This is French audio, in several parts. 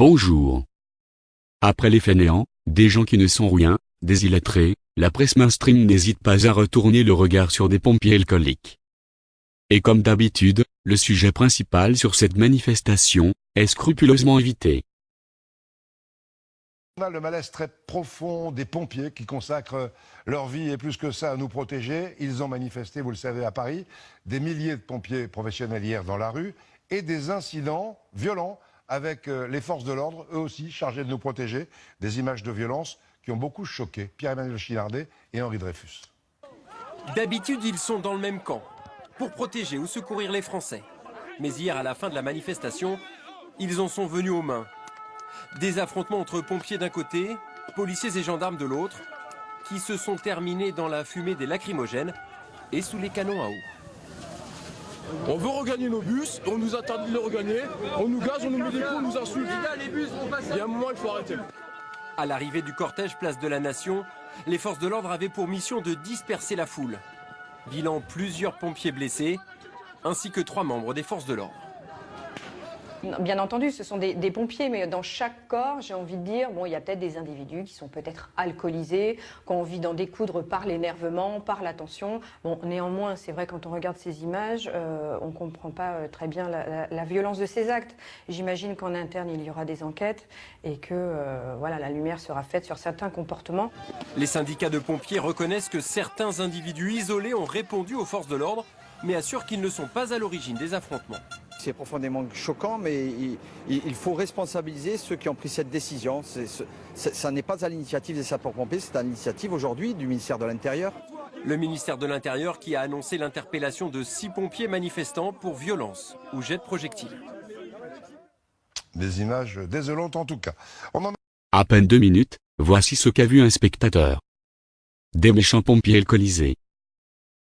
Bonjour. Après les fainéants, des gens qui ne sont rien, des illettrés, la presse mainstream n'hésite pas à retourner le regard sur des pompiers alcooliques. Et comme d'habitude, le sujet principal sur cette manifestation est scrupuleusement évité. On a le malaise très profond des pompiers qui consacrent leur vie et plus que ça à nous protéger. Ils ont manifesté, vous le savez, à Paris, des milliers de pompiers professionnels hier dans la rue et des incidents violents avec les forces de l'ordre, eux aussi chargés de nous protéger. Des images de violence qui ont beaucoup choqué Pierre-Emmanuel Chinardet et Henri Dreyfus. D'habitude, ils sont dans le même camp, pour protéger ou secourir les Français. Mais hier, à la fin de la manifestation, ils en sont venus aux mains. Des affrontements entre pompiers d'un côté, policiers et gendarmes de l'autre, qui se sont terminés dans la fumée des lacrymogènes et sous les canons à eau. On veut regagner nos bus, on nous interdit de les regagner, on nous gaze, on nous met des coups, on nous insulte. Il y a un moment, il faut arrêter. À l'arrivée du cortège Place de la Nation, les forces de l'ordre avaient pour mission de disperser la foule. Bilan, plusieurs pompiers blessés, ainsi que 3 membres des forces de l'ordre. Bien entendu, ce sont des pompiers, mais dans chaque corps, j'ai envie de dire, bon, il y a peut-être des individus qui sont peut-être alcoolisés, qui ont envie d'en découdre par l'énervement, par la tension. Bon, néanmoins, c'est vrai, quand on regarde ces images, on ne comprend pas très bien la violence de ces actes. J'imagine qu'en interne, il y aura des enquêtes et que voilà, la lumière sera faite sur certains comportements. Les syndicats de pompiers reconnaissent que certains individus isolés ont répondu aux forces de l'ordre, mais assurent qu'ils ne sont pas à l'origine des affrontements. C'est profondément choquant, mais il faut responsabiliser ceux qui ont pris cette décision. Ça n'est pas à l'initiative des sapeurs-pompiers, c'est à l'initiative aujourd'hui du ministère de l'Intérieur. Le ministère de l'Intérieur qui a annoncé l'interpellation de 6 pompiers manifestants pour violence ou jet de projectiles. Des images désolantes en tout cas. À peine 2 minutes, voici ce qu'a vu un spectateur. Des méchants pompiers alcoolisés.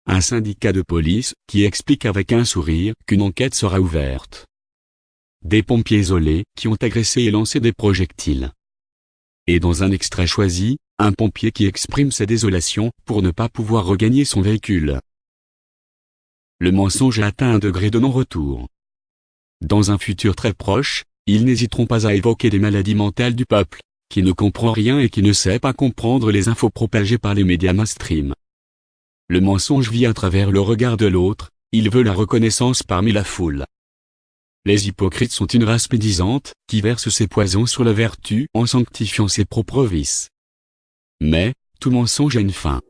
Un syndicat de police qui explique avec un sourire qu'une enquête sera ouverte. Des pompiers isolés qui ont agressé et lancé des projectiles. Et dans un extrait choisi, un pompier qui exprime sa désolation pour ne pas pouvoir regagner son véhicule. Le mensonge a atteint un degré de non-retour. Dans un futur très proche, ils n'hésiteront pas à évoquer des maladies mentales du peuple, qui ne comprend rien et qui ne sait pas comprendre les infos propagées par les médias mainstream. Le mensonge vit à travers le regard de l'autre, il veut la reconnaissance parmi la foule. Les hypocrites sont une race médisante, qui verse ses poisons sur la vertu en sanctifiant ses propres vices. Mais, tout mensonge a une fin.